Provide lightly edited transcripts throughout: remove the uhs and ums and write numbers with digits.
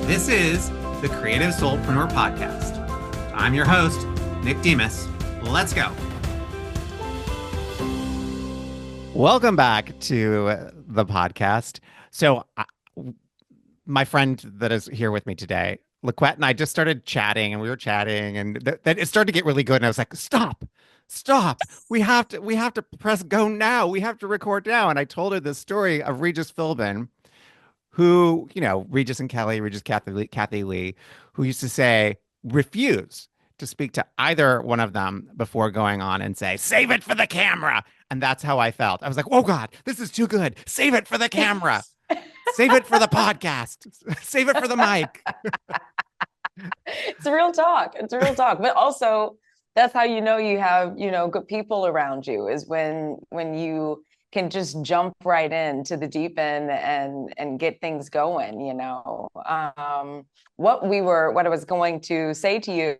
This is the Creative Soulpreneur Podcast. I'm your host, Nick Demas. Let's go. Welcome back to the podcast. So my friend that is here with me today, LaQuet, and I just started chatting, and we were chatting, and that it started to get really good. And I was like, stop. We have to press go now. We have to record now. And I told her this story of Regis Philbin, who, Regis and Kelly, Kathy Lee, who used to say, refuse to speak to either one of them before going on and say, save it for the camera. And that's how I felt. I was like, oh God, this is too good. Save it for the camera. Save it for the podcast. Save it for the mic. It's real talk. But also, that's how you know you have, good people around you, is when you can just jump right into the deep end and get things going. What I was going to say to you,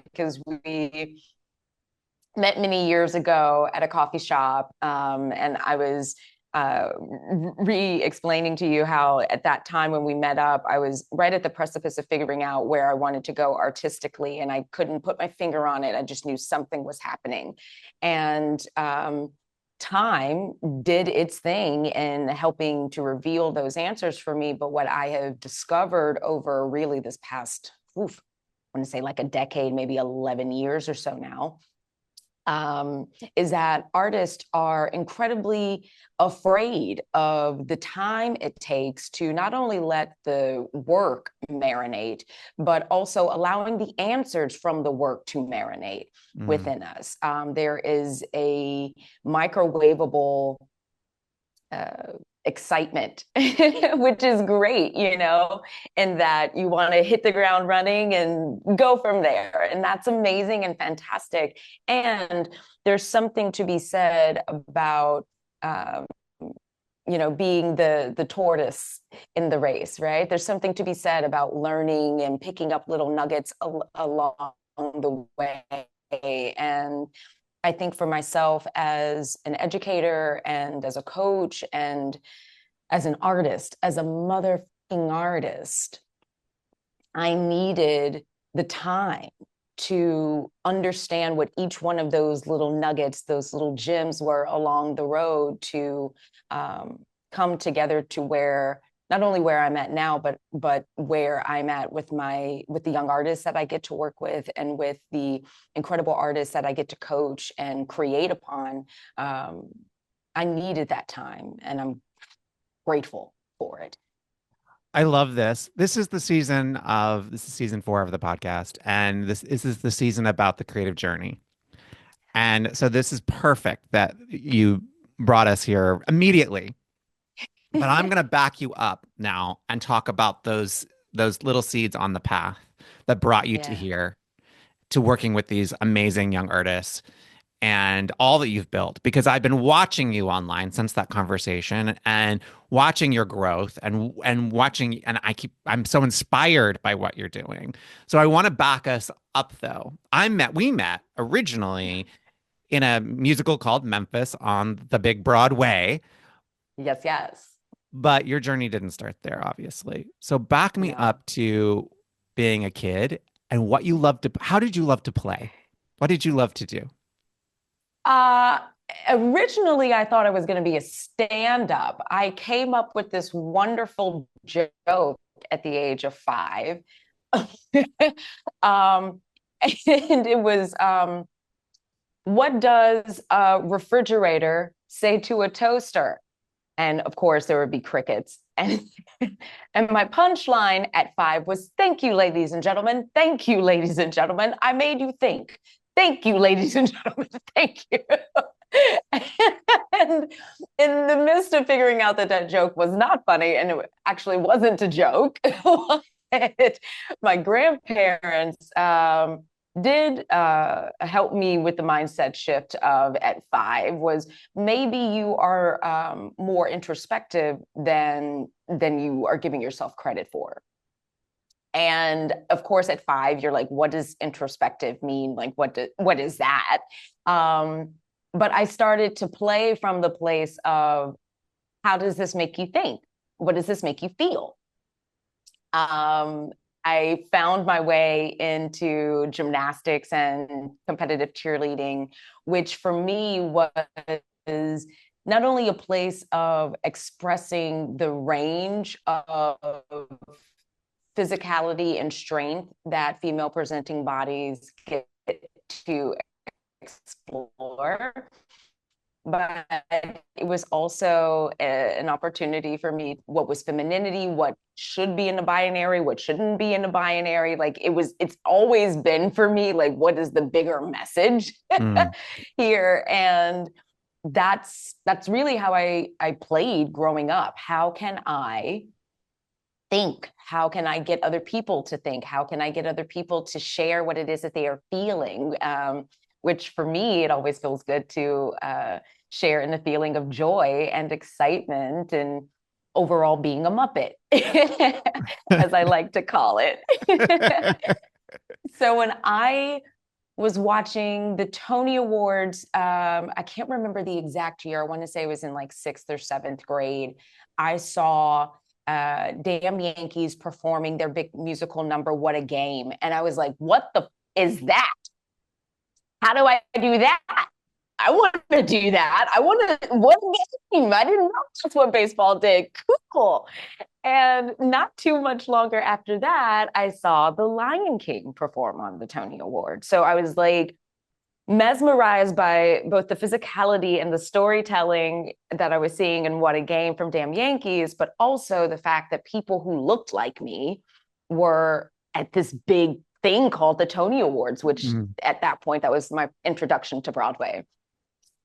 because we met many years ago at a coffee shop, and I was re-explaining to you how at that time when we met up, I was right at the precipice of figuring out where I wanted to go artistically, and I couldn't put my finger on it. I just knew something was happening. And time did its thing in helping to reveal those answers for me. But what I have discovered over really this past, I want to say like a decade, maybe 11 years or so now, is that artists are incredibly afraid of the time it takes to not only let the work marinate, but also allowing the answers from the work to marinate within us. There is a microwavable excitement, which is great, and that you want to hit the ground running and go from there. And that's amazing and fantastic. And there's something to be said about, being the tortoise in the race, right? There's something to be said about learning and picking up little nuggets along the way. And I think for myself as an educator and as a coach and as an artist, as a motherfucking artist, I needed the time to understand what each one of those little nuggets, those little gems were along the road to come together to where not only where I'm at now, but where I'm at with the young artists that I get to work with, and with the incredible artists that I get to coach and create upon. I needed that time, and I'm grateful for it. I love this. This is season 4 of the podcast. And this is the season about the creative journey. And so this is perfect that you brought us here immediately. But I'm going to back you up now and talk about those little seeds on the path that brought you to here, to working with these amazing young artists and all that you've built. Because I've been watching you online since that conversation and watching your growth and watching, and I'm so inspired by what you're doing. So I want to back us up though. We met originally in a musical called Memphis on the big Broadway. Yes. But your journey didn't start there, obviously. So back me up to being a kid and how did you love to play? What did you love to do? Originally, I thought I was going to be a stand-up. I came up with this wonderful joke at the age of 5. And it was, what does a refrigerator say to a toaster? And of course, there would be crickets. And my punchline at 5 was, thank you, ladies and gentlemen. Thank you, ladies and gentlemen. I made you think. Thank you, ladies and gentlemen. Thank you. And in the midst of figuring out that joke was not funny, and it actually wasn't a joke, my grandparents did help me with the mindset shift of at 5 was maybe you are more introspective than you are giving yourself credit for. And of course, at 5, you're like, what does introspective mean? Like, what is that? But I started to play from the place of, how does this make you think? What does this make you feel? Um, I found my way into gymnastics and competitive cheerleading, which for me was not only a place of expressing the range of physicality and strength that female presenting bodies get to explore, but it was also an opportunity for me what was femininity, what should be in a binary, what shouldn't be in a binary. Like it's always been for me like, what is the bigger message Mm. here? And that's really how I played growing up. How can I think? How can I get other people to think? How can I get other people to share what it is that they are feeling? Which for me, it always feels good to share in the feeling of joy and excitement and overall being a Muppet, as I like to call it. So when I was watching the Tony Awards, I can't remember the exact year. I want to say it was in like sixth or seventh grade. I saw Damn Yankees performing their big musical number, What a Game. And I was like, what the is that? How do I do that? I want to do that. I want to, what game? I didn't know that's what baseball did. Cool. And not too much longer after that, I saw The Lion King perform on the Tony Awards. So I was like mesmerized by both the physicality and the storytelling that I was seeing in What a Game from Damn Yankees, but also the fact that people who looked like me were at this big thing called the Tony Awards, which Mm. at that point, that was my introduction to Broadway.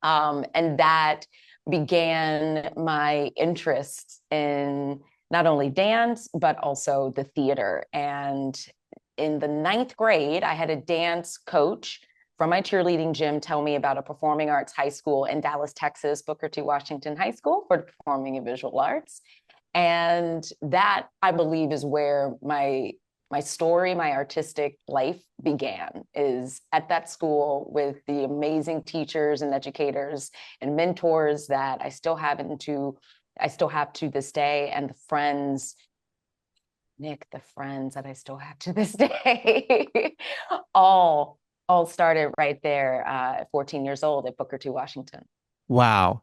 And that began my interest in not only dance, but also the theater. And in the ninth grade, I had a dance coach from my cheerleading gym tell me about a performing arts high school in Dallas, Texas, Booker T. Washington High School for performing and visual arts. And that, I believe, is where my story, my artistic life began, is at that school with the amazing teachers and educators and mentors that I still have to this day, and the friends, Nick, the friends that I still have to this day, all all started right there at 14 years old at Booker T. Washington. Wow.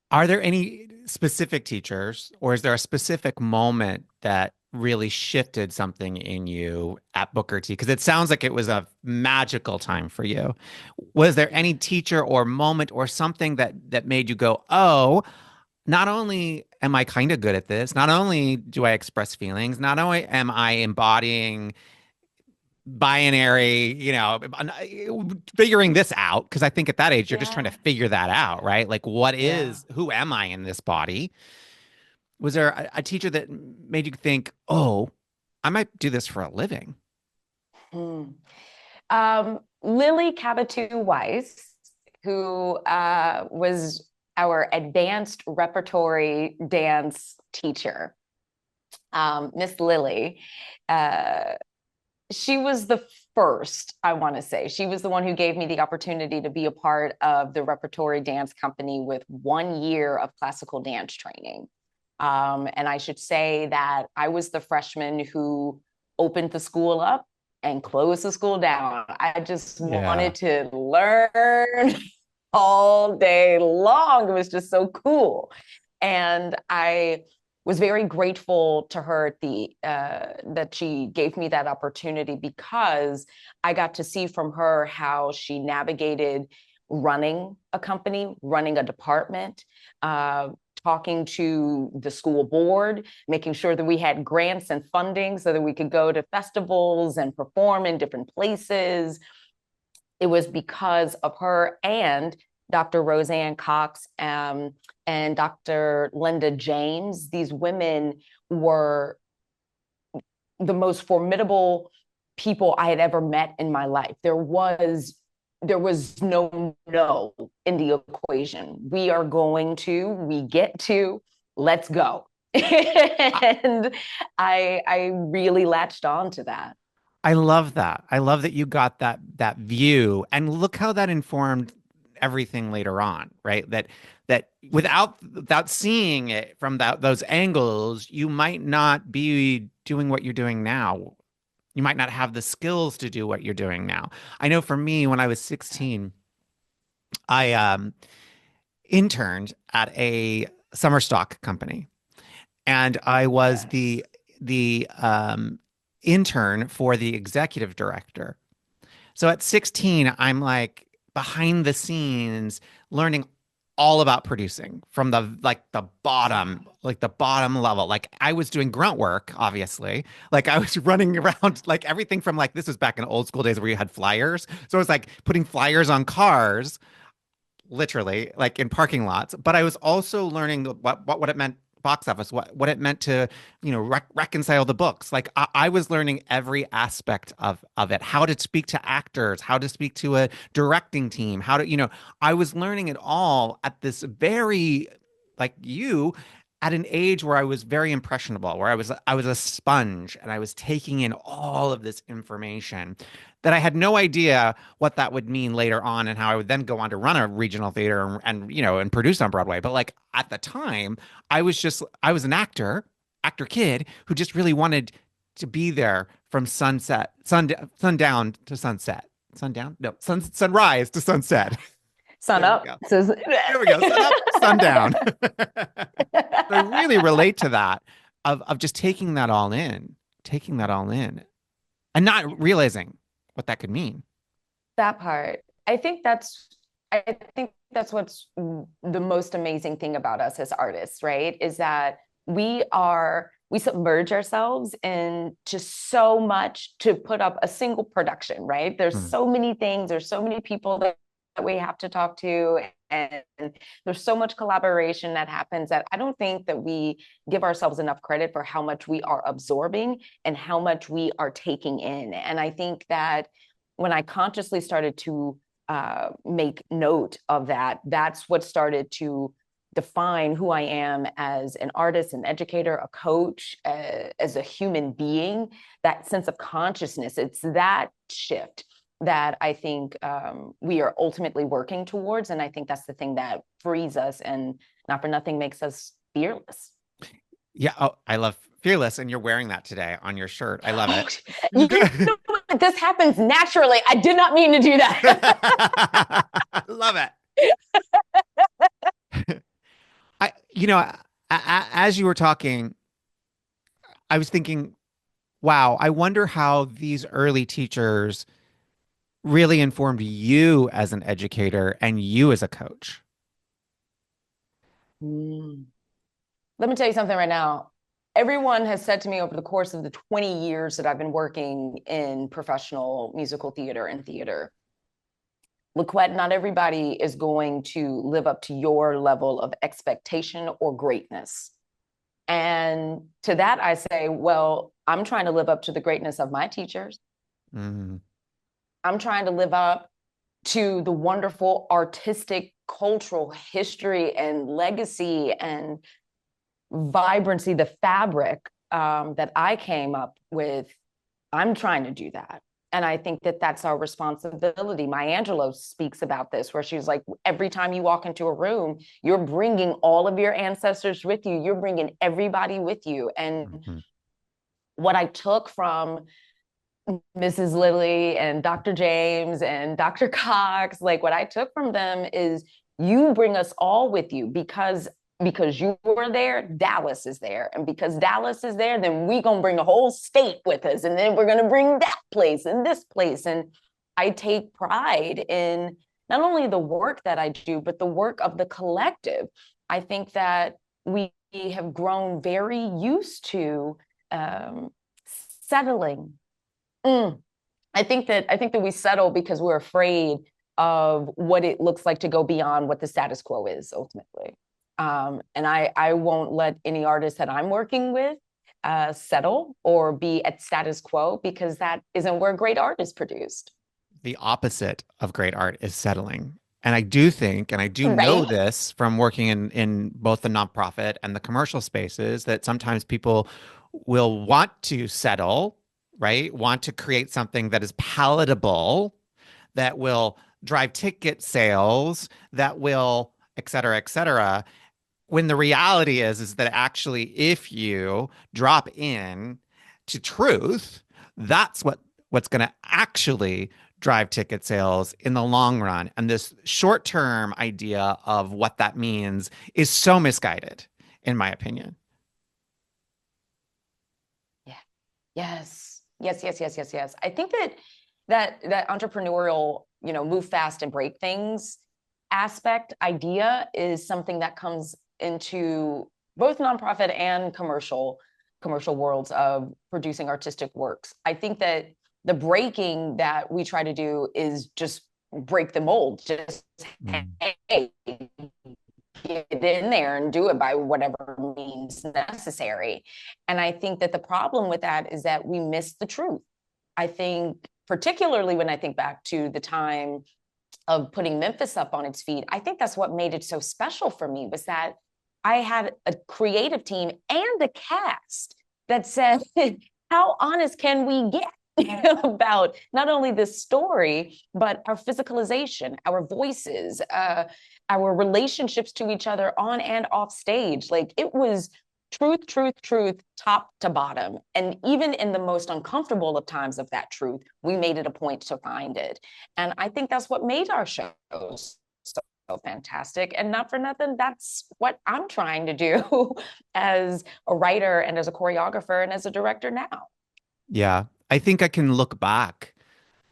Are there any specific teachers, or is there a specific moment that really shifted something in you at Booker T? Because it sounds like it was a magical time for you. Was there any teacher or moment or something that made you go, "Oh, not only am I kind of good at this, not only do I express feelings, not only am I embodying binary, figuring this out, because I think at that age you're just trying to Yeah, figure that out, right? Like, yeah. who am I in this body? Was there a teacher that made you think, oh, I might do this for a living? Hmm. Lily Cabatu Weiss, who was our advanced repertory dance teacher. Miss Lily, uh, she was the first, I want to say. She was the one who gave me the opportunity to be a part of the repertory dance company with 1 year of classical dance training. And I should say that I was the freshman who opened the school up and closed the school down. I just Yeah. wanted to learn all day long. It was just so cool. And I was very grateful to her that she gave me that opportunity, because I got to see from her how she navigated running a company, running a department, talking to the school board, making sure that we had grants and funding so that we could go to festivals and perform in different places. It was because of her and Dr. Roseanne Cox, and Dr. Linda James. These women were the most formidable people I had ever met in my life. There was no in the equation. We get to, let's go. And I really latched on to that. I love that. I love that you got that view. And look how that informed everything later on, right? That without seeing it from those angles, you might not be doing what you're doing now. You might not have the skills to do what you're doing now. I know for me, when I was 16, I interned at a summer stock company, and I was Yes. the intern for the executive director. So at 16, I'm like behind the scenes learning all about producing from the bottom level. Like I was doing grunt work, obviously. Like I was running around like everything from like this was back in old school days where you had flyers. So it was like putting flyers on cars literally like in parking lots, but I was also learning what it meant box office, what it meant to, reconcile the books. Like I was learning every aspect of it, how to speak to actors, how to speak to a directing team, how to, I was learning it all at this very like you at an age where I was very impressionable, where I was a sponge and I was taking in all of this information that I had no idea what that would mean later on and how I would then go on to run a regional theater and produce on Broadway. But like at the time, I was an actor kid who just really wanted to be there from sundown to sunset. Sundown? No, sunrise to sunset. Sun There we up. go. Says There we go. Sun up, sundown. So I really relate to that of just taking that all in, and not realizing what that could mean. that part. I think that's what's the most amazing thing about us as artists, right? Is that we submerge ourselves into so much to put up a single production, right? There's Mm. so many things, there's so many people that we have to talk to, and there's so much collaboration that happens that I don't think that we give ourselves enough credit for how much we are absorbing and how much we are taking in. And I think that when I consciously started to make note of that, that's what started to define who I am as an artist, an educator, a coach, as a human being. That sense of consciousness, it's that shift that I think we are ultimately working towards. And I think that's the thing that frees us and not for nothing makes us fearless. Yeah. Oh, I love Fearless, and you're wearing that today on your shirt. I love Oh, it. you know what? This happens naturally. I did not mean to do that. Love it. As you were talking, I was thinking, wow, I wonder how these early teachers really informed you as an educator and you as a coach. Mm. Let me tell you something right now. Everyone has said to me over the course of the 20 years that I've been working in professional musical theater and theater, LaQuet, not everybody is going to live up to your level of expectation or greatness. And to that, I say, well, I'm trying to live up to the greatness of my teachers. Mm, I'm trying to live up to the wonderful artistic, cultural history and legacy and vibrancy, the fabric that I came up with. I'm trying to do that. And I think that that's our responsibility. Maya Angelou speaks about this, where she's like, every time you walk into a room, you're bringing all of your ancestors with you. You're bringing everybody with you. And mhm. what I took from Mrs. Lilly and Dr. James and Dr. Cox, like what I took from them is you bring us all with you because you were there, Dallas is there. And because Dallas is there, then we gonna bring a whole state with us. And then we're gonna bring that place and this place. And I take pride in not only the work that I do, but the work of the collective. I think that we have grown very used to settling. Mm. I think that we settle because we're afraid of what it looks like to go beyond what the status quo is ultimately. And I won't let any artist that I'm working with settle or be at status quo because that isn't where great art is produced. The opposite of great art is settling. And I do think, and I do know Right? this from working in both the nonprofit and the commercial spaces, that sometimes people will want to settle, right? Want to create something that is palatable, that will drive ticket sales, that will, et cetera, when the reality is that actually if you drop in to truth, that's what's going to actually drive ticket sales in the long run. And this short-term idea of what that means is so misguided, in my opinion. Yeah. Yes. Yes, yes, yes, yes, yes. I think that entrepreneurial, move fast and break things aspect idea is something that comes into both nonprofit and commercial worlds of producing artistic works. I think that the breaking that we try to do is just break the mold. Just, Mm. hey, get in there and do it by whatever means necessary. And I think that the problem with that is that we miss the truth. I think, particularly when I think back to the time of putting Memphis up on its feet, I think that's what made it so special for me was that I had a creative team and a cast that said, how honest can we get? About not only this story, but our physicalization, our voices, our relationships to each other on and off stage. Like it was truth, truth, truth, top to bottom. And even in the most uncomfortable of times of that truth, we made it a point to find it. And I think that's what made our shows so fantastic. And not for nothing, that's what I'm trying to do as a writer and as a choreographer and as a director now. Yeah. I think I can look back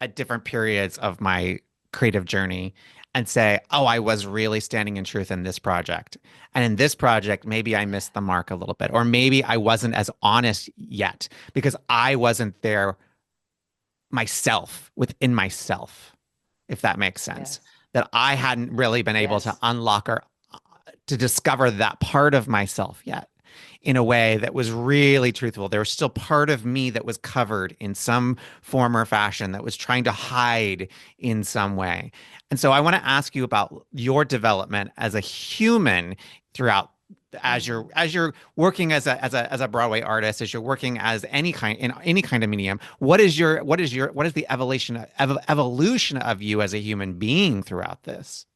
at different periods of my creative journey and say, oh, I was really standing in truth in this project. And in this project, maybe I missed the mark a little bit, or maybe I wasn't as honest yet because I wasn't there myself within myself, if that makes sense. Yes. That I hadn't really been able to Yes. unlock or to discover that part of myself yet in a way that was really truthful. There was still part of me that was covered in some form or fashion that was trying to hide in some way. And so I want to ask you about your development as a human throughout Mm. as you're working as a Broadway artist, as you're working as any kind in any kind of medium. What is the evolution of you as a human being throughout this?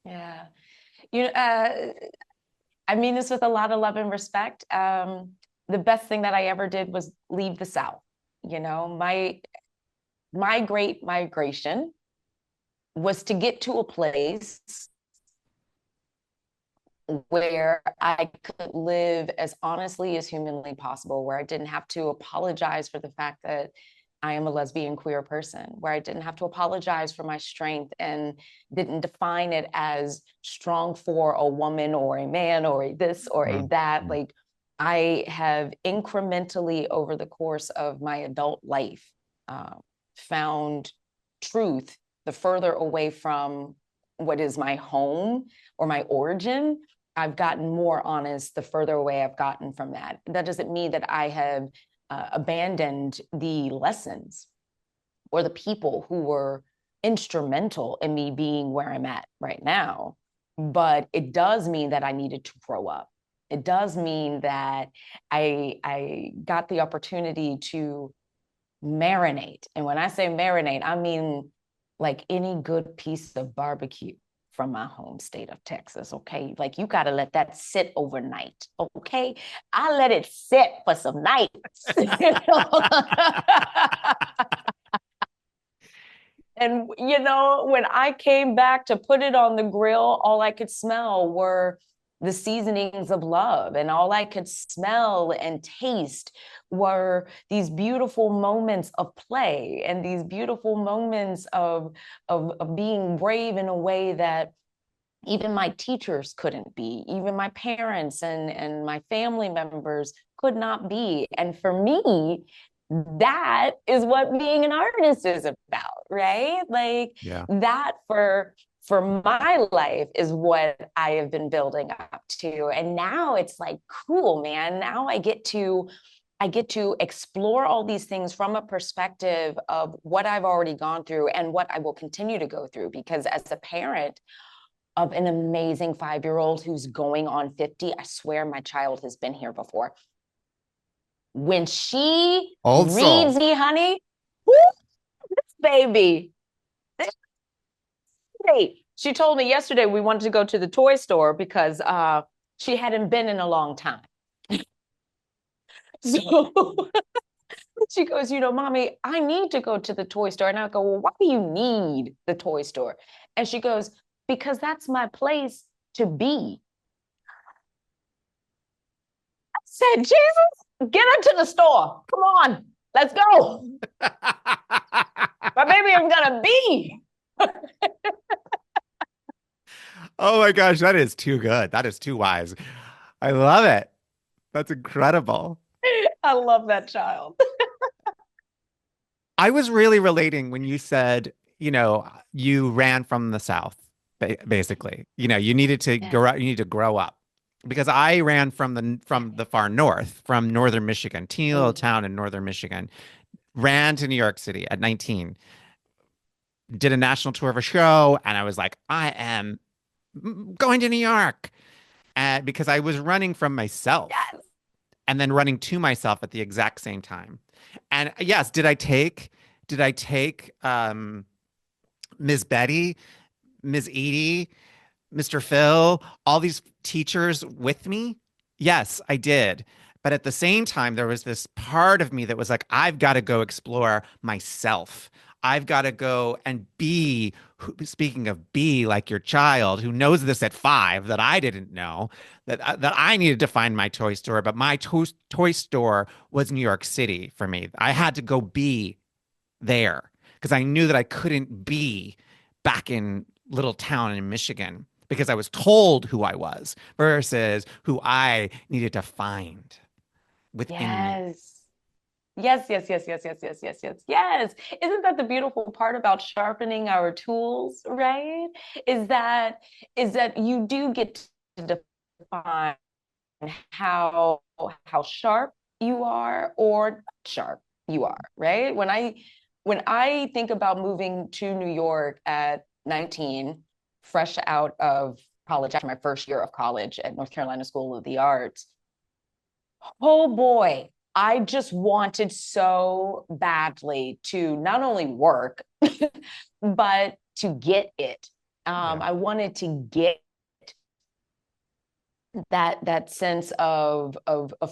Yeah. You know, I mean this with a lot of love and respect. The best thing that I ever did was leave the South. My great migration was to get to a place where I could live as honestly as humanly possible, where I didn't have to apologize for the fact that I am a lesbian queer person, where I didn't have to apologize for my strength and didn't define it as strong for a woman or a man or a this or a that. Mm-hmm. Like I have incrementally over the course of my adult life uh, found truth the further away from what is my home or my origin. I've gotten more honest the further away I've gotten from that. That doesn't mean that I have abandoned the lessons or the people who were instrumental in me being where I'm at right now. But it does mean that I needed to grow up. It does mean that I got the opportunity to marinate. And when I say marinate, I mean like any good piece of barbecue from my home state of Texas. Okay. Like you got to let that sit overnight. Okay. I let it sit for some nights. And, when I came back to put it on the grill, all I could smell were the seasonings of love. And all I could smell and taste were these beautiful moments of play and these beautiful moments of being brave in a way that even my teachers couldn't be, even my parents and my family members could not be. And for me, that is what being an artist is about, right? Like Yeah. that for my life is what I have been building up to. And now it's like cool, man. Now I get to explore all these things from a perspective of what I've already gone through and what I will continue to go through. Because as a parent of an amazing 5-year-old who's going on 50, I swear my child has been here before. When she Old reads soul. me, honey, whoo, this baby, Hey, she told me yesterday we wanted to go to the toy store because she hadn't been in a long time. So she goes, mommy, I need to go to the toy store. And I go, well, why do you need the toy store? And she goes, because that's my place to be. I said, Jesus, get her to the store. Come on, let's go. My baby is gonna be. Oh my gosh, that is too good. That is too wise. I love it. That's incredible. I love that child. I was really relating when you said, you ran from the South, basically. You needed to Yeah. grow, you need to grow up. Because I ran from the far north, from northern Michigan, teeny little Mm. town in northern Michigan, ran to New York City at 19, did a national tour of a show, and I was like, I am going to New York. And because I was running from myself Yes. and then running to myself at the exact same time. And yes, did I take Ms. Betty, Ms. Edie, Mr. Phil, all these teachers with me? Yes, I did. But at the same time, there was this part of me that was like, I've got to go explore myself. I've got to go and be, speaking of be like your child who knows this at 5 that I didn't know, that I needed to find my toy store. But my toy store was New York City for me. I had to go be there because I knew that I couldn't be back in little town in Michigan because I was told who I was versus who I needed to find within me. Yes. Yes, yes, yes, yes, yes, yes, yes, yes, yes. Isn't that the beautiful part about sharpening our tools, right? Is that is that you do get to define how how sharp you are or not sharp you are, right? When I think about moving to New York at 19, fresh out of college after my first year of college at North Carolina School of the Arts, oh boy, I just wanted so badly to not only work, but to get it. Yeah. I wanted to get that sense of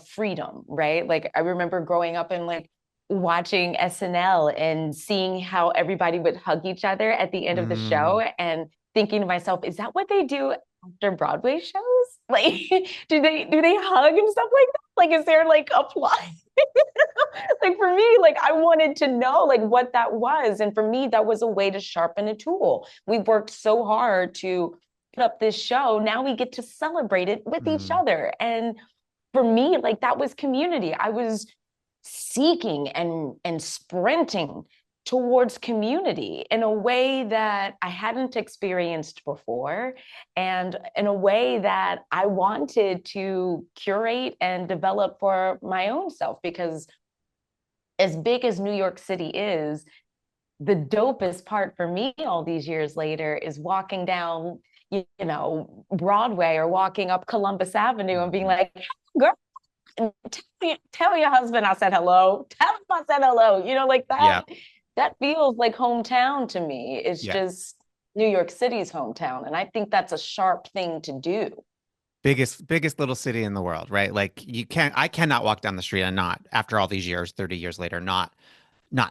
freedom, right? Like I remember growing up and like watching SNL and seeing how everybody would hug each other at the end of the Mm, show and thinking to myself, is that what they do after Broadway shows? Like, do they hug and stuff like that? Like, is there like a plot? Like for me, like I wanted to know like what that was. And for me, that was a way to sharpen a tool. We worked so hard to put up this show. Now we get to celebrate it with each mm, other. And for me, like that was community. I was seeking and sprinting towards community in a way that I hadn't experienced before, and in a way that I wanted to curate and develop for my own self. Because as big as New York City is, the dopest part for me all these years later is walking down, Broadway or walking up Columbus Avenue and being mhm. like, girl, tell your husband I said hello. Tell him I said hello. Like Yeah. that feels like hometown to me. It's Yeah. just New York City's hometown. And I think that's a sharp thing to do. Biggest little city in the world, right? Like I cannot walk down the street and not, after all these years, 30 years later, not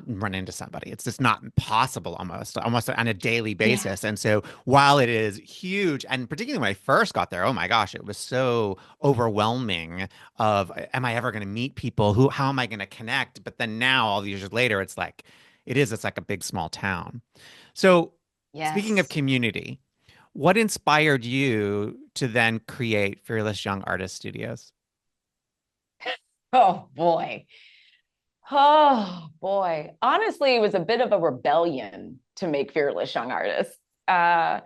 run into somebody. It's just not possible almost on a daily Yeah. basis. And so while it is huge, and particularly when I first got there, oh my gosh, it was so overwhelming of, am I ever going to meet people? How am I going to connect? But then now, all these years later, it's like a big small town. So speaking of Yes. community, what inspired you to then create Fearless Young Artist Studios? Oh boy. Oh boy. Honestly, it was a bit of a rebellion to make Fearless Young Artists. Uh,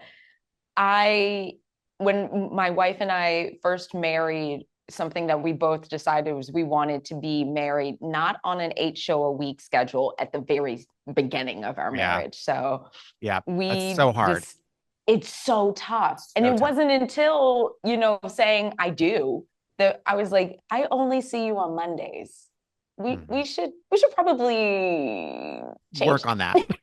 I, when my wife and I first married, something that we both decided was we wanted to be married not on an 8 show a week schedule at the very beginning of our Yeah, marriage. So yeah, that's we so hard. just, it's so tough. And So it tough. wasn't until, saying I do that I was like, I only see you on Mondays. We Mhm. we should we should probably change Work on that. that.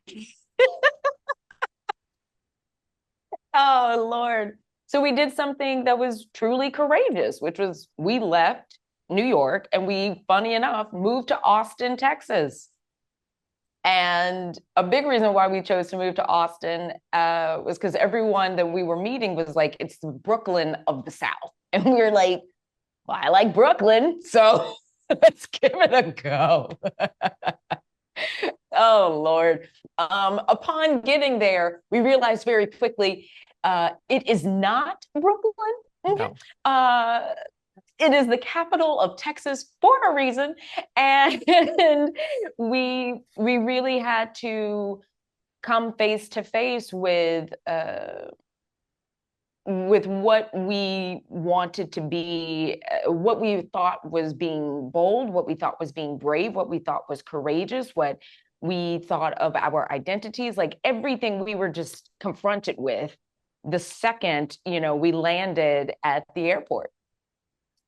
Oh, Lord. So we did something that was truly courageous, which was we left New York and we, funny enough, moved to Austin, Texas. And a big reason why we chose to move to Austin was because everyone that we were meeting was like, it's the Brooklyn of the South. And we were like, well, I like Brooklyn, so let's give it a go. Oh, Lord. Upon getting there, we realized very quickly it is not Brooklyn. Mhm. No. Uh, it is the capital of Texas for a reason, and we really had to come face to face with what we wanted to be, what we thought was being bold, what we thought was being brave, what we thought was courageous, what we thought of our identities, like everything we were just confronted with the second, we landed at the airport.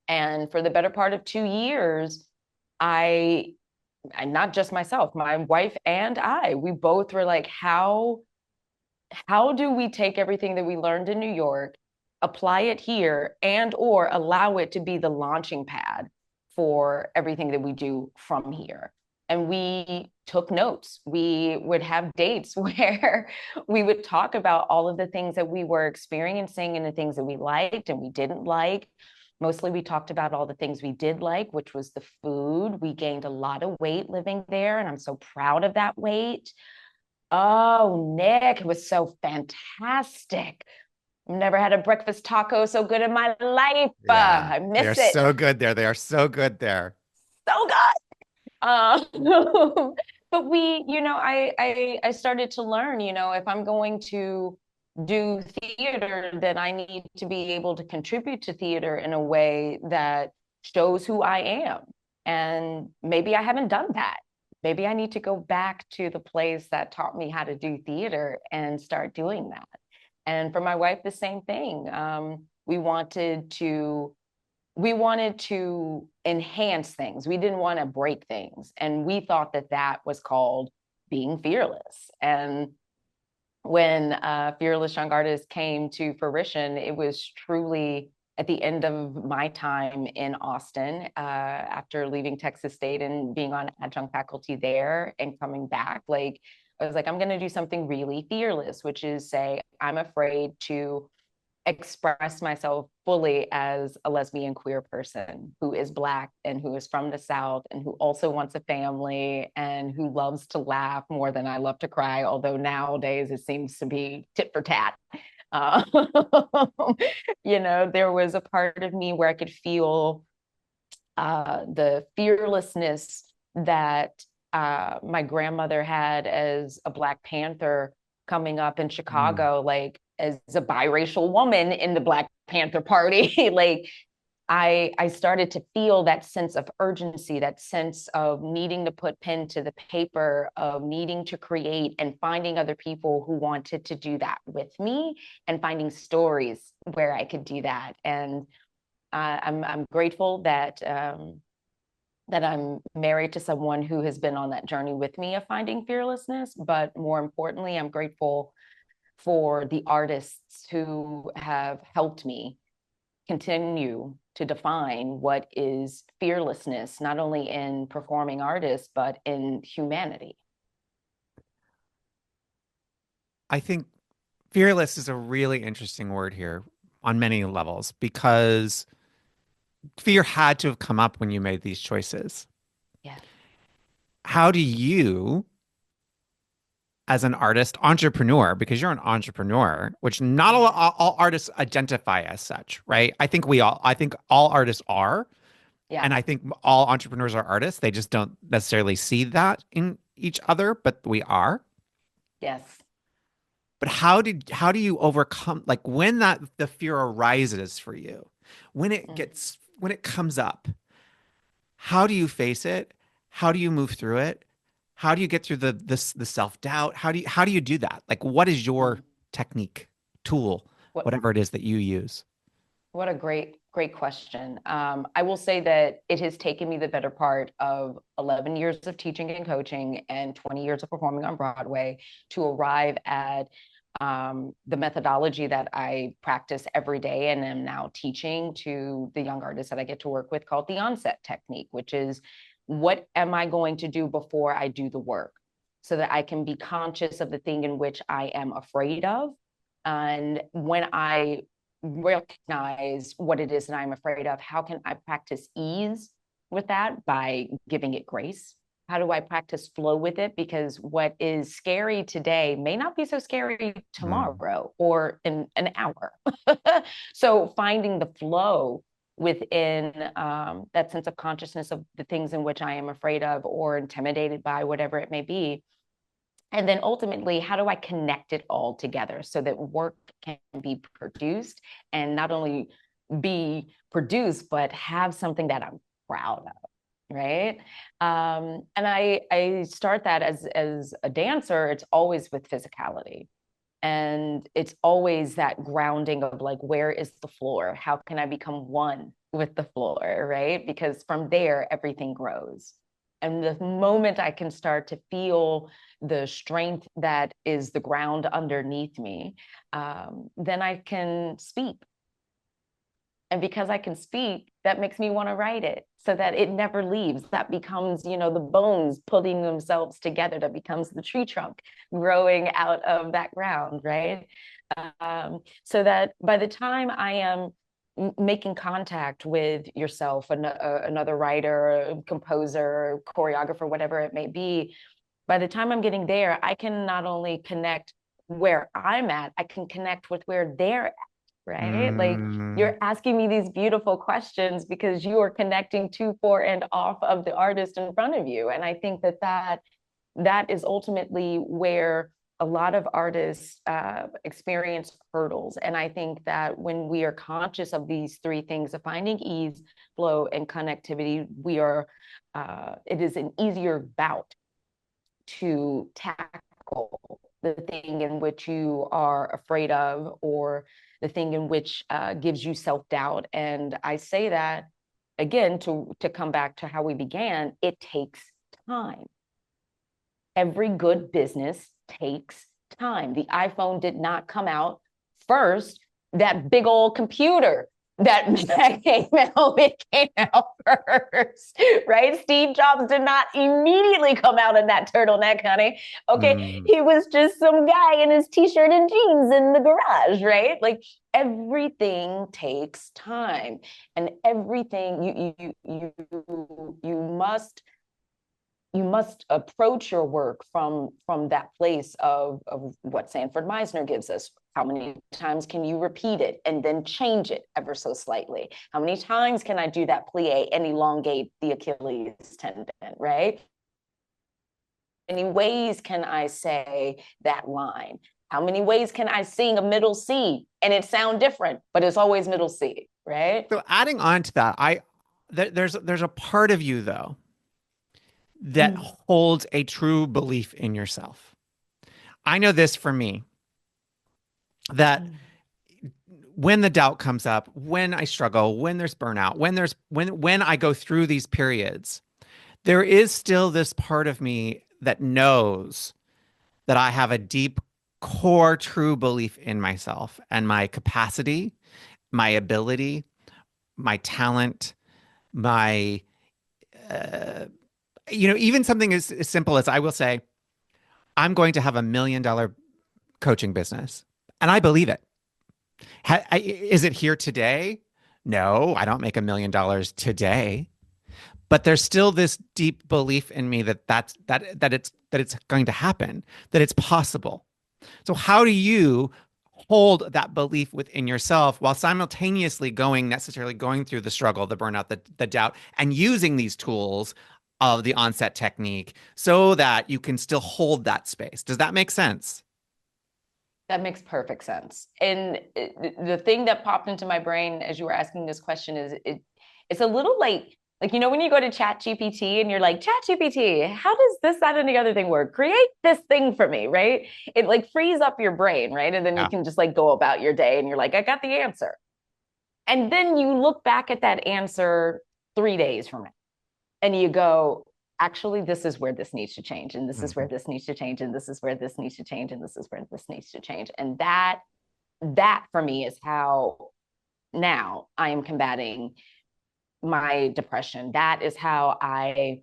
And for the better part of 2 years, I, and not just myself, my wife and I, we both were like, how do we take everything that we learned in New York, apply it here, and or allow it to be the launching pad for everything that we do from here? And we took notes. We would have dates where we would talk about all of the things that we were experiencing and the things that we liked and we didn't like. Mostly we talked about all the things we did like, which was the food. We gained a lot of weight living there, and I'm so proud of that weight. Oh, Nick, it was so fantastic. Never had a breakfast taco so good in my life. Yeah. I They are miss it so good there. They are so good there. so good. But I started to learn, if I'm going to do theater, then I need to be able to contribute to theater in a way that shows who I am. And maybe I haven't done that. Maybe I need to go back to the place that taught me how to do theater and start doing that. And for my wife, the same thing. We wanted to enhance things. We didn't want to break things. And we thought that that was called being fearless. And when Fearless Young Artist came to fruition, it was truly at the end of my time in Austin, after leaving Texas State and being on adjunct faculty there and coming back. Like, I was like, I'm going to do something really fearless, which is say, I'm afraid to express myself fully as a lesbian queer person who is Black and who is from the South and who also wants a family and who loves to laugh more than I love to cry, although nowadays it seems to be tit for tat. Uh, there was a part of me where I could feel the fearlessness that my grandmother had as a Black Panther coming up in Mm. Chicago, like as a biracial woman in the Black Panther Party. Like I started to feel that sense of urgency, that sense of needing to put pen to the paper, of needing to create and finding other people who wanted to do that with me and finding stories where I could do that. And I'm grateful that I'm married to someone who has been on that journey with me of finding fearlessness. But more importantly, I'm grateful for the artists who have helped me continue to define what is fearlessness, not only in performing artists, but in humanity. I think fearless is a really interesting word here on many levels because fear had to have come up when you made these choices. Yes. How do you, as an artist, entrepreneur, because you're an entrepreneur, which not Yeah. all artists identify as such, right? I think all artists are, Yeah. and I think all entrepreneurs are artists. They just don't necessarily see that in each other, but we are. Yes. But how do you overcome like when that the fear arises for you, Mm. when it comes up, how do you face it? How do you move through it? How do you get through the self-doubt? How do you do that? Like what is your Mm. technique, tool, What whatever it is that you use? what a great question. I will say that it has taken me the better part of 11 years of teaching and coaching and 20 years of performing on Broadway to arrive at the methodology that I practice every day and am now teaching to the young artists that I get to work with, called the Onset technique, which is, what am I going to do before I do the work, so that I can be conscious of the thing in which I am afraid of. And when I recognize what it is that I'm afraid of, how can I practice ease with that by giving it grace? How do I practice flow with it? Because what is scary today may not be so scary Mm. tomorrow or in an hour. So finding the flow within that sense of consciousness of the things in which I am afraid of or intimidated by, whatever it may be. And then ultimately, how do I connect it all together so that work can be produced, and not only be produced, but have something that I'm proud of, right? And I start that as a dancer. It's always with physicality, and it's always that grounding of like, where is the floor? How can I become one with the floor, right? Because from there, everything grows. And the moment I can start to feel the strength that is the ground underneath me, then I can speak. And because I can speak, that makes me want to write it so that it never leaves. That becomes, the bones putting themselves together. That becomes the tree trunk growing out of that ground, right? So that by the time I am making contact with yourself, another writer, composer, choreographer, whatever it may be, by the time I'm getting there, I can not only connect where I'm at, I can connect with where they're, right? Like, Mm. you're asking me these beautiful questions because you are connecting to, for, and off of the artist in front of you. And I think that is ultimately where a lot of artists experience hurdles. And I think that when we are conscious of these three things of finding ease, flow, and connectivity, it is an easier bout to tackle the thing in which you are afraid of, or the thing in which gives you self-doubt. And I say that again to come back to how we began. It takes time. Every good business takes time. The iPhone did not come out first. That big old computer that came out, it came out first, right? Steve Jobs did not immediately come out in that turtleneck, honey. Okay, Mm. he was just some guy in his t-shirt and jeans in the garage, right? Like, everything takes time, and everything you must approach your work from that place of what Sanford Meisner gives us. How many times can you repeat it and then change it ever so slightly? How many times can I do that plie and elongate the Achilles tendon, right? How many ways can I say that line? How many ways can I sing a middle C and it sound different, but it's always middle C, right? So adding on to that, there's a part of you though that Mm. holds a true belief in yourself. I know this for me, that Mm. when the doubt comes up, when I struggle, when there's burnout, when I go through these periods, there is still this part of me that knows that I have a deep core true belief in myself and my capacity, my ability, my talent, my even something as simple as, I will say, I'm going to have $1 million coaching business. And I believe it. Is it here today? No, I don't make $1 million today, but there's still this deep belief in me that it's going to happen, that it's possible. So how do you hold that belief within yourself while simultaneously going through the struggle, the burnout, the doubt, and using these tools of the onset technique so that you can still hold that space? Does that make sense? That makes perfect sense. And the thing that popped into my brain as you were asking this question is, it's a little like, when you go to Chat GPT and you're like, Chat GPT, how does this, that, and the other thing work? Create this thing for me, right? It like frees up your brain, right? And then you Yeah. can just like go about your day and you're like, I got the answer. And then you look back at that answer 3 days from now and you go, actually, this is where this needs to change, and this is Mhm. where this needs to change, and this is where this needs to change, and this is where this needs to change. And that for me is how now I am combating my depression. That is how I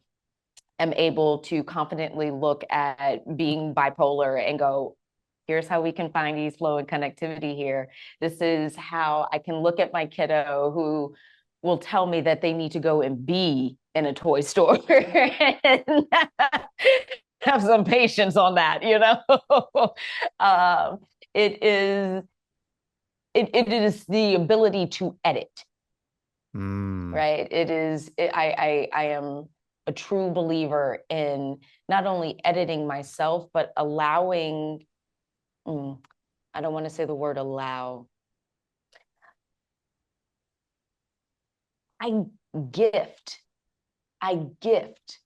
am able to confidently look at being bipolar and go, here's how we can find ease, flow, and connectivity here. This is how I can look at my kiddo who will tell me that they need to go and be in a toy store and have some patience on that, you know? um, it is it is the ability to edit, Mm. right? I am a true believer in not only editing myself, but allowing, I don't want to say the word allow. I gift, I gift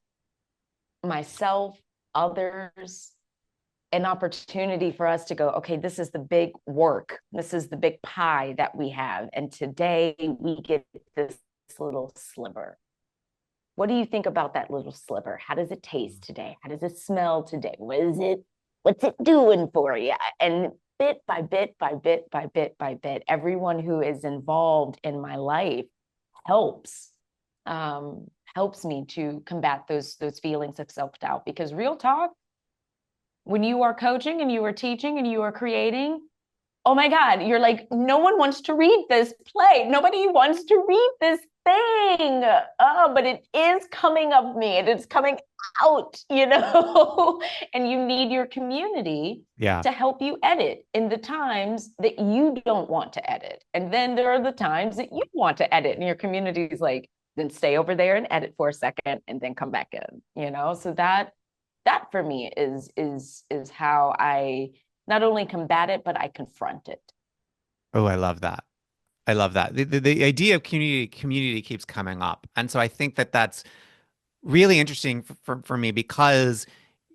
myself, others, an opportunity for us to go, okay, this is the big work. This is the big pie that we have. And today we get this little sliver. What do you think about that little sliver? How does it taste today? How does it smell today? What's it doing for you? And bit by bit by bit by bit by bit, everyone who is involved in my life helps helps me to combat those feelings of self-doubt. Because real talk, when you are coaching and you are teaching and you are creating, oh my God, you're like, no one wants to read this play. Nobody wants to read this thing. Oh, but it is coming of me. It is coming out, you know? And you need your community Yeah. to help you edit in the times that you don't want to edit. And then there are the times that you want to edit, and your community is like, then stay over there and edit for a second and then come back in, you know? So that for me is how I not only combat it, but I confront it. Oh, I love that. I love that. The idea of community keeps coming up. And so I think that that's really interesting for me because,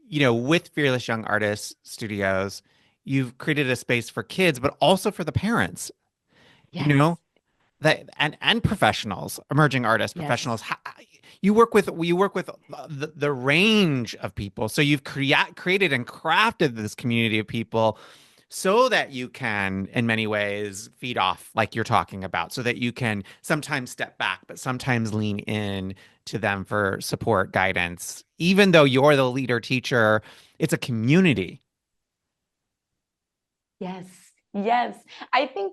with Fearless Young Artists Studios, you've created a space for kids, but also for the parents, you know, Yes. that and professionals, emerging artists, Yes. professionals. You work with the range of people. So you've created and crafted this community of people so that you can, in many ways, feed off, like you're talking about, so that you can sometimes step back, but sometimes lean in to them for support, guidance. Even though you're the leader teacher, it's a community. Yes. Yes. I think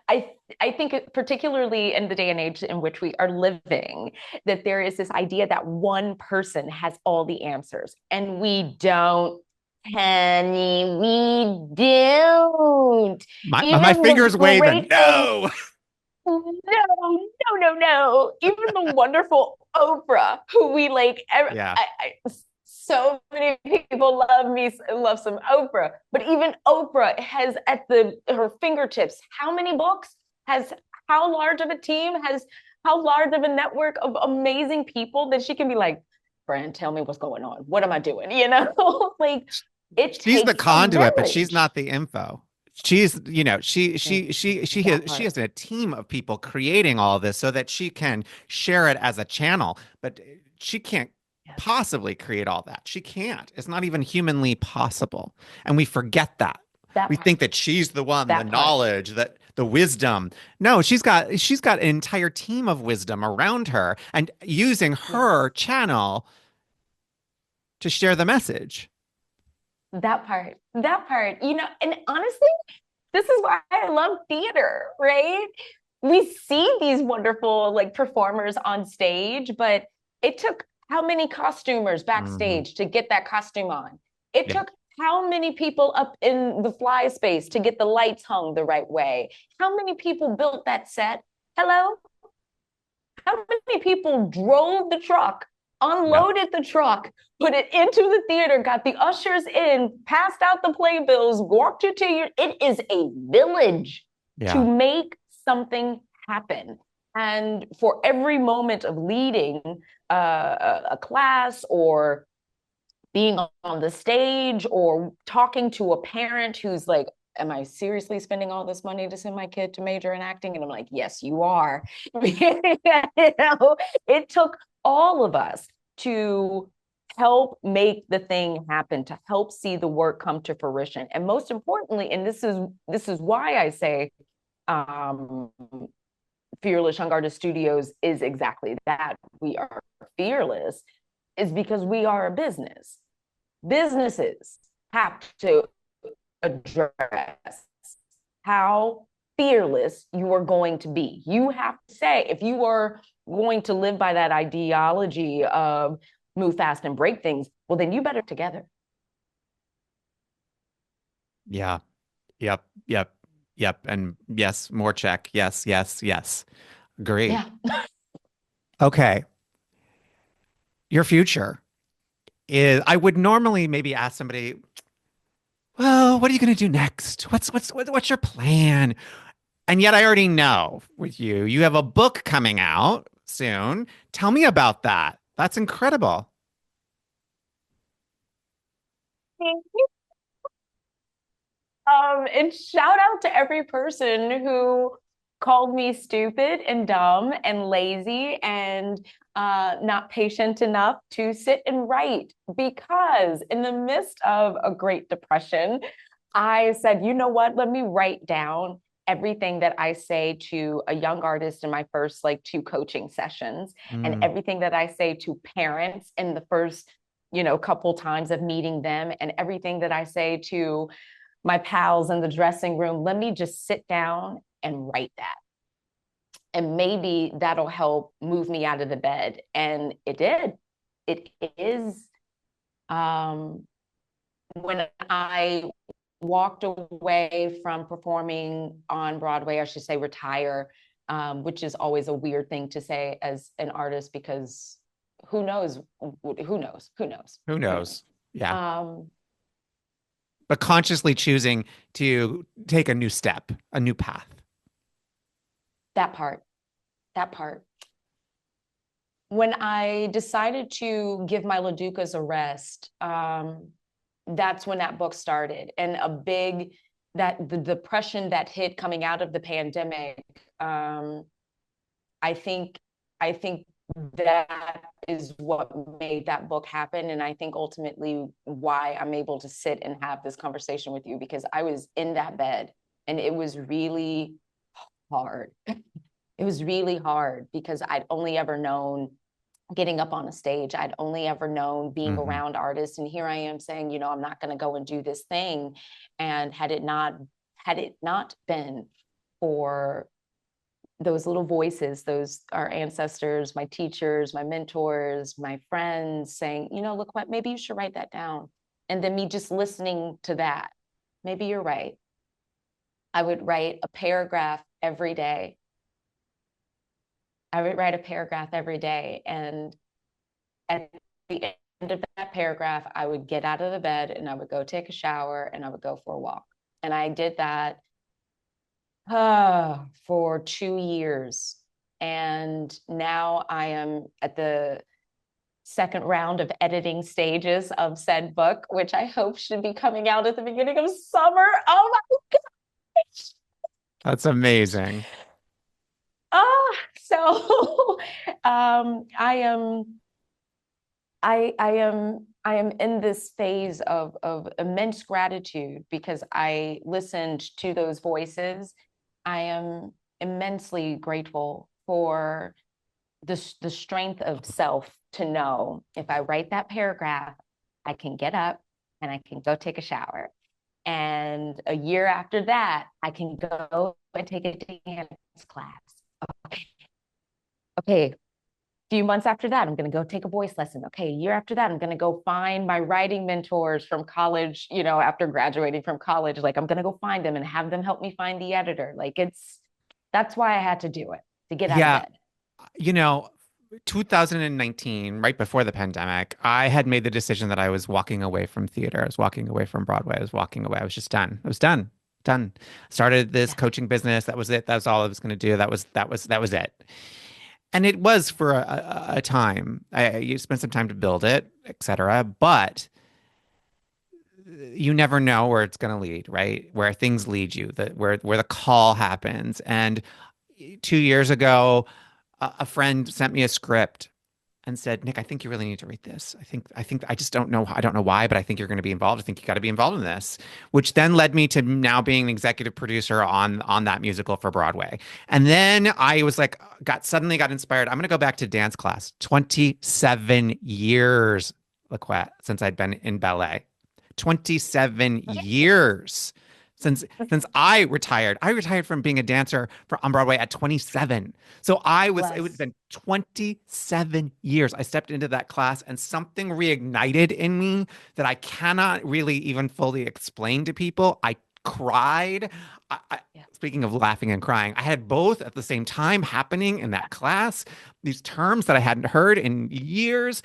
I I think particularly in the day and age in which we are living, that there is this idea that one person has all the answers. And we don't, Penny. We don't. My Even the fingers waving. great, No. no. Even the wonderful Oprah, who we like, Yeah. so many people love some Oprah, but even Oprah has at her fingertips how many books, has how large of a team, has how large of a network of amazing people that she can be like, friend, tell me what's going on. What am I doing? You know, like it She's the takes a conduit, but she's village. not the info. She's, she That has part. a team of people creating all this so that she can share it as a channel, but she can't Yes. possibly create all that. She can't. It's not even humanly possible. And we forget that. That We part. think that she's the one, the That part. knowledge, that the wisdom. No, she's got an entire team of wisdom around her and using Yes. her channel to share the message. That part. That part. You know, and honestly, this is why I love theater, right? We see these wonderful like performers on stage, but it took how many costumers Hmm. backstage to get that costume on? It Yeah. took how many people up in the fly space to get the lights hung the right way? How many people built that set? Hello? How many people drove the truck, Yeah. unloaded the truck, put it into the theater, got the ushers in, passed out the playbills, walked you to your. It is a village to Yeah. make something happen. And for every moment of leading a class or being on the stage or talking to a parent who's like, am I seriously spending all this money to send my kid to major in acting? And I'm like, yes, you are. You know, it took all of us to help make the thing happen, to help see the work come to fruition. And most importantly, and this is why I say um, Fearless Young Artist Studios is exactly that. We are fearless, is because we are a business. Businesses have to address how fearless you are going to be. You have to say, if you are going to live by that ideology of move fast and break things, well, then you better together. Yeah. Yep. Yep. Yep. And yes, more check. Yes. Yes. Yes. Agree. Yeah. Okay. Your future is, I would normally maybe ask somebody, well, what are you going to do next? What's your plan? And yet I already know with you, you have a book coming out soon. Tell me about that. That's incredible. And shout out to every person who called me stupid and dumb and lazy and not patient enough to sit and write. Because in the midst of a Great Depression, I said, you know what? Let me write down everything that I say to a young artist in my first like two coaching sessions, and Mm, everything that I say to parents in the first, couple times of meeting them, and everything that I say to my pals in the dressing room. Let me just sit down and write that. And maybe that'll help move me out of the bed. And it did. It is um, when I walked away from performing on Broadway, I should say retire, which is always a weird thing to say as an artist because who knows? Who knows? Who knows? who Who knows? knows? Yeah. Um, But consciously choosing to take a new step, a new path. that part, that part. When I decided to give my Laducas a rest, that's when that book started. And that the depression that hit coming out of the pandemic, I think, I think that is what made that book happen. And I think ultimately why I'm able to sit and have this conversation with you, because I was in that bed and it was really hard. It was really hard because I'd only ever known getting up on a stage. I'd only ever known being Hmm. around artists. And here I am saying, I'm not going to go and do this thing. And had it not been for those little voices, those our ancestors, my teachers, my mentors, my friends saying, look what, maybe you should write that down. And then me just listening to that. Maybe you're right. I would write a paragraph every day. I would write a paragraph every day. And at the end of that paragraph, I would get out of the bed and I would go take a shower and I would go for a walk. And I did that for 2 years. And now I am at the second round of editing stages of said book, which I hope should be coming out at the beginning of summer. Oh my gosh. That's amazing. So I am in this phase of immense gratitude because I listened to those voices. I am immensely grateful for the strength of self to know if I write that paragraph, I can get up and I can go take a shower. And a year after that, I can go and take a dance class. Okay. Okay, few months after that, I'm going to go take a voice lesson. Okay, a year after that, I'm going to go find my writing mentors from college, after graduating from college. Like, I'm going to go find them and have them help me find the editor. Like, that's why I had to do it, to get out of Yeah. bed. You know, 2019, right before the pandemic, I had made the decision that I was walking away from theater. I was walking away from Broadway. I was walking away. I was just done. I was done. Done. Started this Yeah. coaching business. That was it. That was all I was going to do. That was it. And it was for a time. You spent some time to build it, etc. But you never know where it's going to lead, right? Where things lead you, where the call happens. And 2 years ago, a friend sent me a script and said, Nick, I think you really need to write this. I think I just don't know why, but I think you're going to be involved. I think you got to be involved in this, which then led me to now being an executive producer on that musical for Broadway. And then I was like, suddenly got inspired. I'm going to go back to dance class. 27 years, LaQuet, since I'd been in ballet. 27 years since I retired. I retired from being a dancer on Broadway at 27. So it would have Bless. been 27 years. I stepped into that class and something reignited in me that I cannot really even fully explain to people. I cried. Yeah. Speaking of laughing and crying, I had both at the same time happening in that class, these terms that I hadn't heard in years.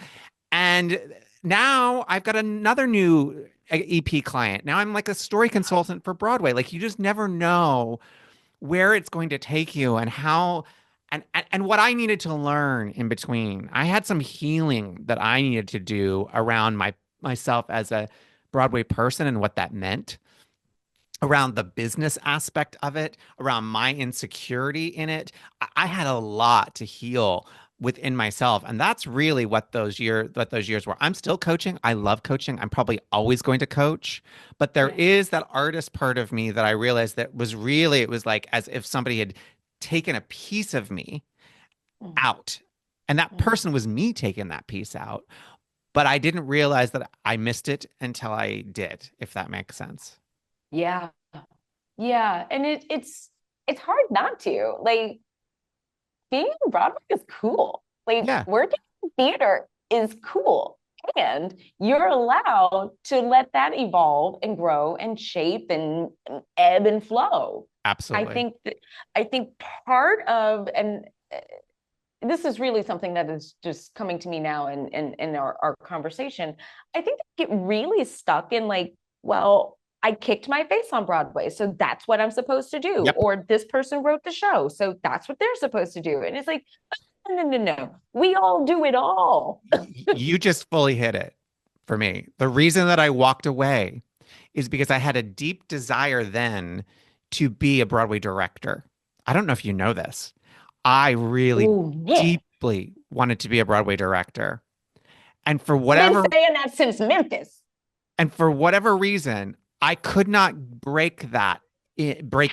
And now I've got another new EP client. Now I'm like a story consultant for Broadway. Like you just never know where it's going to take you and how and what I needed to learn in between. I had some healing that I needed to do around myself as a Broadway person and what that meant, around the business aspect of it, around my insecurity in it. I had a lot to heal within myself, and that's really what those years were. I'm still coaching. I love coaching. I'm probably always going to coach, but there Yeah. is that artist part of me that I realized that was really, it was like as if somebody had taken a piece of me Mm, out. And that mm. person was me taking that piece out, but I didn't realize that I missed it until I did, if that makes sense. Yeah. Yeah. And it's hard not to. Like being on Broadway is cool. Like Yeah, working in theater is cool. And you're allowed to let that evolve and grow and shape and ebb and flow. I absolutely. think that I think part of and this is really something that is just coming to me now in our conversation. I think they get really stuck in like, well, I kicked my face on Broadway, so that's what I'm supposed to do. Yep. Or this person wrote the show, so that's what they're supposed to do. And it's like, no, no, no, no. We all do it all. You just fully hit it for me. The reason that I walked away is because I had a deep desire then to be a Broadway director. I don't know if you know this. I really Oh, yeah. deeply wanted to be a Broadway director. And for I've been whatever saying that since Memphis. And for whatever reason, I could not break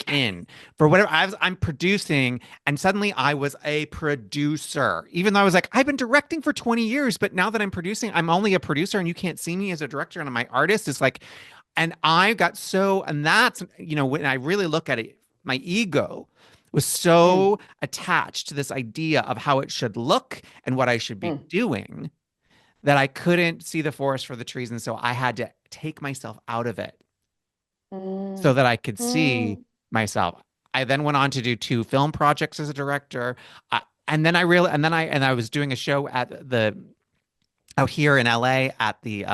in for whatever I'm producing. And suddenly I was a producer, even though I was like, I've been directing for 20 years, but now that I'm producing, I'm only a producer and you can't see me as a director. And my artist is like, and I got so, and that's, when I really look at it, my ego was Mm, so attached to this idea of how it should look and what I should be mm, doing that I couldn't see the forest for the trees. And so I had to take myself out of it so mm, that I could see mm. myself. I then went on to do two film projects as a director. And then I realized, and I was doing a show out here in LA at the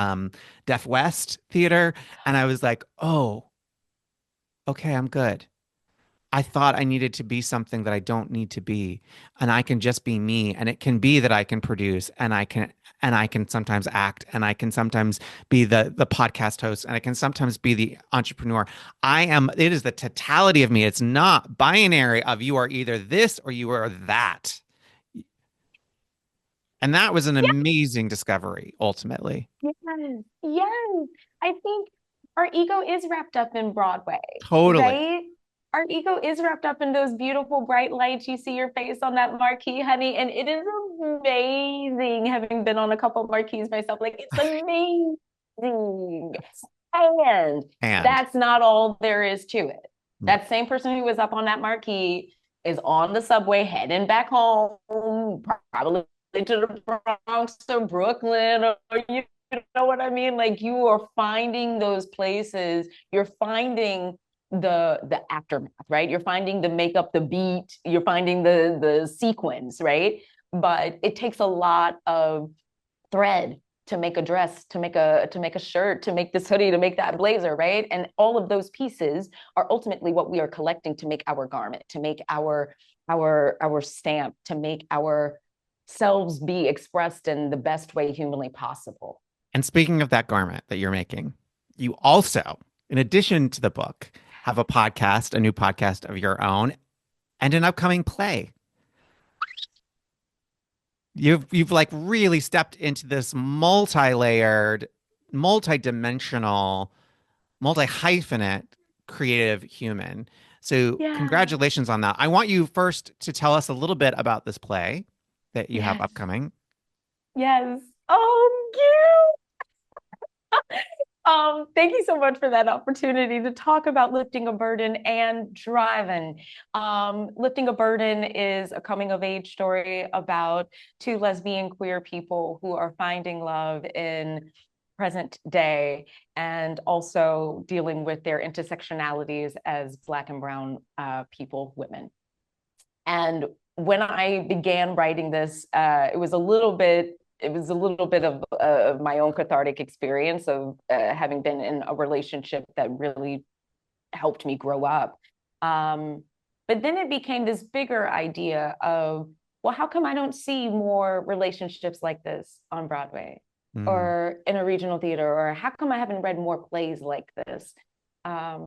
Deaf West Theater. And I was like, oh, okay, I'm good. I thought I needed to be something that I don't need to be, and I can just be me. And it can be that I can produce, and I can sometimes act, and I can sometimes be the podcast host, and I can sometimes be the entrepreneur. It is the totality of me. It's not binary of you are either this or you are that. And that was an amazing discovery, ultimately. Yes, yes. I think our ego is wrapped up in Broadway, Totally. right? Our ego is wrapped up in those beautiful bright lights. You see your face on that marquee, honey, and it is amazing having been on a couple of marquees myself. Like it's amazing. And And that's not all there is to it. That same person who was up on that marquee is on the subway heading back home, probably to the Bronx or Brooklyn, or you know what I mean? Like you are finding those places, you're finding the aftermath, right? You're finding the makeup, the beat, you're finding the sequence, right? But it takes a lot of thread to make a dress, to make a shirt, to make this hoodie, to make that blazer, right? And all of those pieces are ultimately what we are collecting to make our garment, to make our stamp, to make our selves be expressed in the best way humanly possible. speaking of that garment that you're making, you also, in addition to the book, have a new podcast of your own, and an upcoming play. You've like really stepped into this multi-layered, multi-dimensional, multi-hyphenate creative human. So Yeah. congratulations on that. I want you first to tell us a little bit about this play that you have Yes. upcoming. Yes. Oh, you. Thank you so much for that opportunity to talk about lifting a burden and driving. Lifting a burden is a coming of age story about two lesbian queer people who are finding love in present day and also dealing with their intersectionalities as Black and Brown people, women. And when I began writing this, it was a little bit of my own cathartic experience of having been in a relationship that really helped me grow up. Um, but then it became this bigger idea of, well, how come I don't see more relationships like this on Broadway Mm, or in a regional theater, or how come I haven't read more plays like this? Um,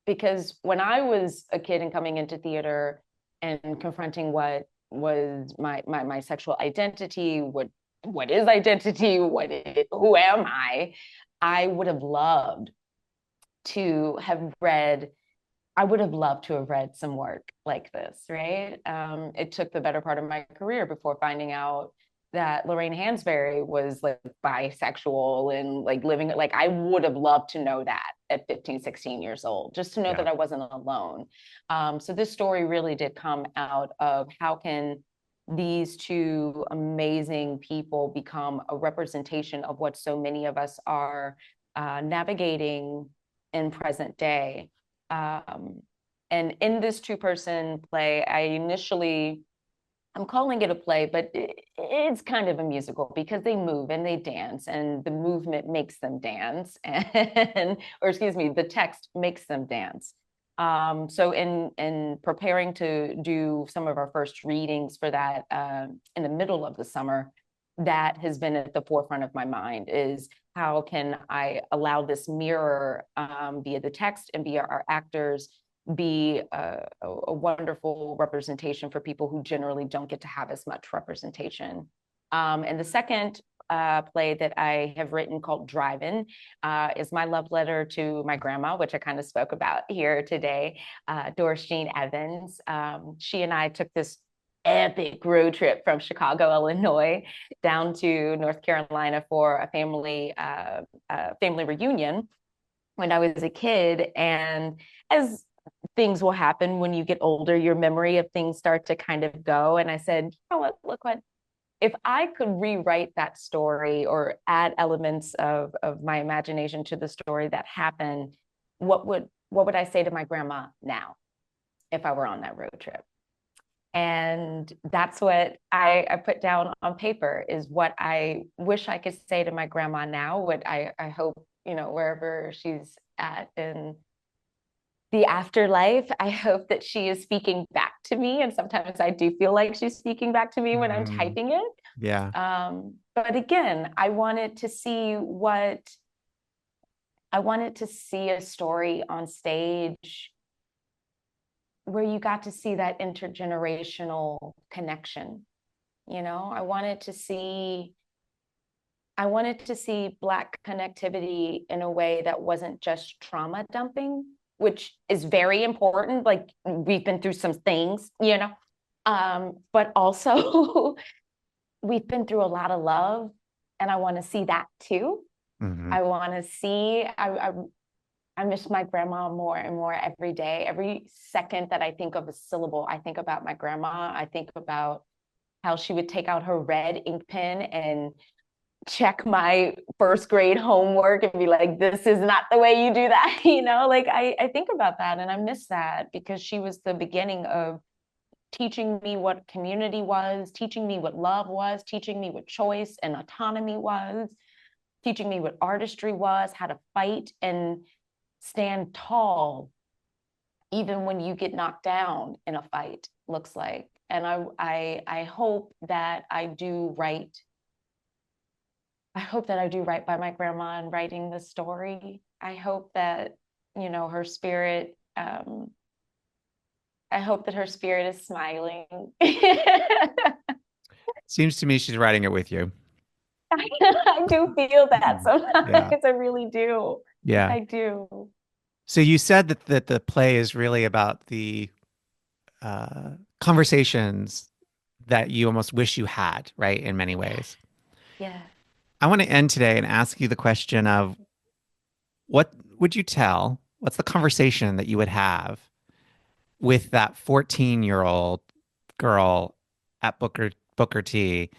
because when I was a kid and coming into theater and confronting what was my sexual identity, what is identity, who am I would have loved to have read I would have loved to have read some work like this, right? It took the better part of my career before finding out that Lorraine Hansberry was like bisexual and like living like I would have loved to know that at 15, 16 years old, just to know yeah. that I wasn't alone. So this story really did come out of how can these two amazing people become a representation of what so many of us are navigating in present day. Um, and in this two-person play, I'm calling it a play, but it's kind of a musical because they move and they dance, and the movement makes them dance, and or excuse me, the text makes them dance. So in preparing to do some of our first readings for that in the middle of the summer, that has been at the forefront of my mind is how can I allow this mirror via the text and via our actors be a wonderful representation for people who generally don't get to have as much representation. And the second play that I have written called Drive-In is my love letter to my grandma, which I kind of spoke about here today, Doris Jean Evans. She and I took this epic road trip from Chicago, Illinois, down to North Carolina for a family reunion when I was a kid. And as things will happen when you get older, your memory of things start to kind of go. And I said, you know what, look what, if I could rewrite that story or add elements of my imagination to the story that happened, what would I say to my grandma now if I were on that road trip? And that's what I put down on paper is what I wish I could say to my grandma now, what I hope, wherever she's at in the afterlife, I hope that she is speaking back to me. And sometimes I do feel like she's speaking back to me when I'm Mm, typing it. yeah. But again, I wanted to see a story on stage where you got to see that intergenerational connection. I wanted to see Black connectivity in a way that wasn't just trauma dumping, which is very important. Like we've been through some things, but also we've been through a lot of love, and I want to see that too. Hmm. I want to see. I miss my grandma more and more every day. Every second that I think of a syllable, I think about my grandma. I think about how she would take out her red ink pen and check my first grade homework and be like, this is not the way you do that. Like I think about that and I miss that because she was the beginning of teaching me what community was, teaching me what love was, teaching me what choice and autonomy was, teaching me what artistry was, how to fight and stand tall even when you get knocked down in a fight looks like. And I hope that I do right by my grandma in writing the story. I hope that, her spirit, I hope that her spirit is smiling. Seems to me she's writing it with you. I do feel that Mhm. sometimes. Yeah. I really do. Yeah. I do. So you said that the play is really about the conversations that you almost wish you had, right? In many ways. Yeah. I want to end today and ask you the question of what would you tell? What's the conversation that you would have with that 14-year-old girl at Booker T,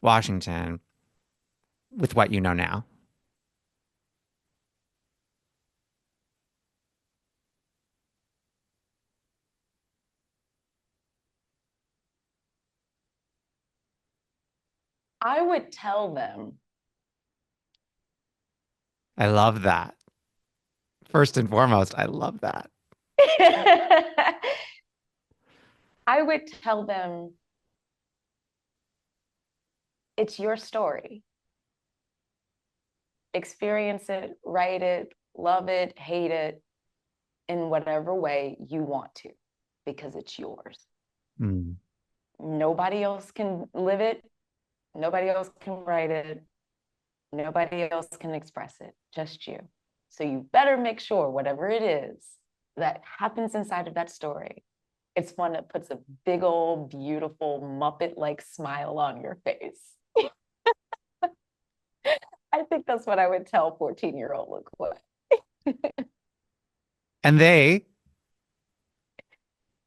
Washington, with what you know now? I would tell them. I love that. First and foremost, I love that. I would tell them it's your story. Experience it, write it, love it, hate it in whatever way you want to, because it's yours. Mm. Nobody else can live it. Nobody else can write it. Nobody else can express it, just you. So you better make sure whatever it is that happens inside of that story, it's one that puts a big old beautiful Muppet like smile on your face. I think that's what I would tell 14-year-old LaQuet. And they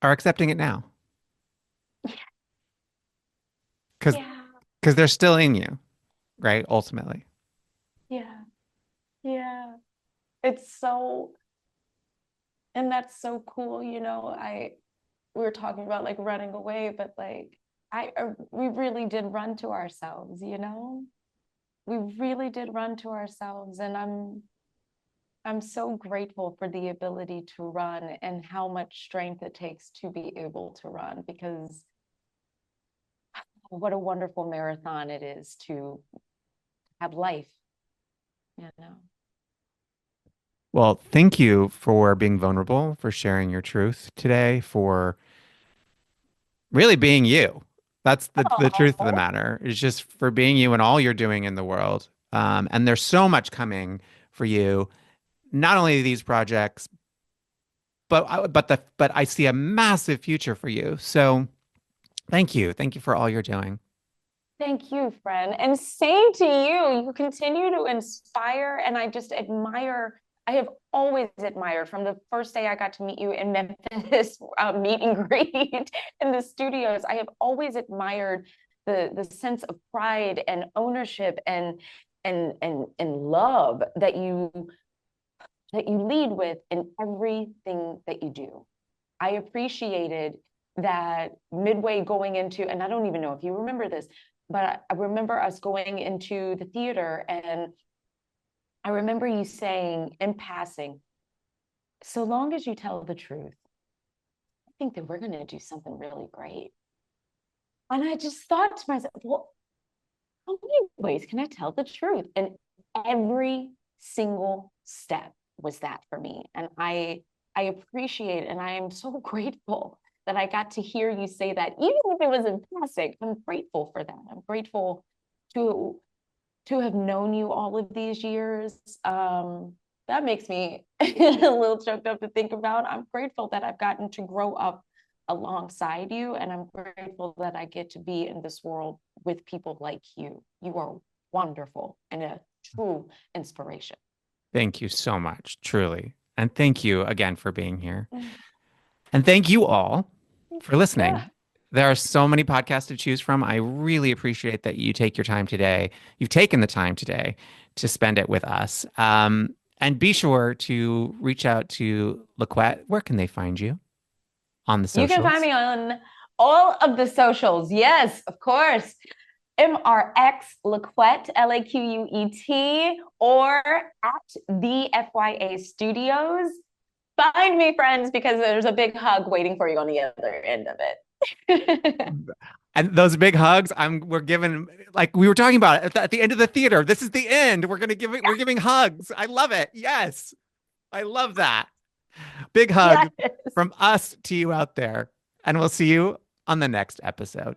are accepting it now because Yeah, they're still in you, right? Ultimately. yeah, yeah. It's so, and that's so cool. We were talking about like running away, but like we really did run to ourselves. We really did run to ourselves, and I'm so grateful for the ability to run and how much strength it takes to be able to run, because what a wonderful marathon it is to have life, you know. Well, thank you for being vulnerable, for sharing your truth today, for really being you. That's the truth of the Oh, matter. Is just for being you and all you're doing in the world. And there's so much coming for you. Not only these projects, but I see a massive future for you. So thank you for all you're doing. thank you, friend. And same to you. You continue to inspire, and I just admire. I have always admired from the first day I got to meet you in Memphis, meet and greet in the studios. I have always admired the sense of pride and ownership and love that you lead with in everything that you do. I appreciated that midway going into, and I don't even know if you remember this, but I remember us going into the theater, and I remember you saying in passing, so long as you tell the truth, I think that we're going to do something really great. And I just thought to myself, well, how many ways can I tell the truth? And every single step was that for me. And I appreciate and I am so grateful that I got to hear you say that, even if it was in passing. I'm grateful for that. I'm grateful to to have known you all of these years. That makes me a little choked up to think about. I'm grateful that I've gotten to grow up alongside you, and I'm grateful that I get to be in this world with people like you. You are wonderful and a true inspiration. Thank you so much, truly. And thank you again for being here. And thank you all for listening. Yeah. There are so many podcasts to choose from. I really appreciate that you take your time today. You've taken the time today to spend it with us. And be sure to reach out to LaQuet. Where can they find you on the You can find socials? me on all of the socials. Yes, of course. MRX LaQuet, LaQuet, or at the FYA Studios. Find me, friends, because there's a big hug waiting for you on the other end of it. And those big hugs, we're giving like we were talking about at the end of the theater. This is the end. We're giving hugs. I love it. Yes. I love that. Big hug Yes. from us to you out there. And we'll see you on the next episode.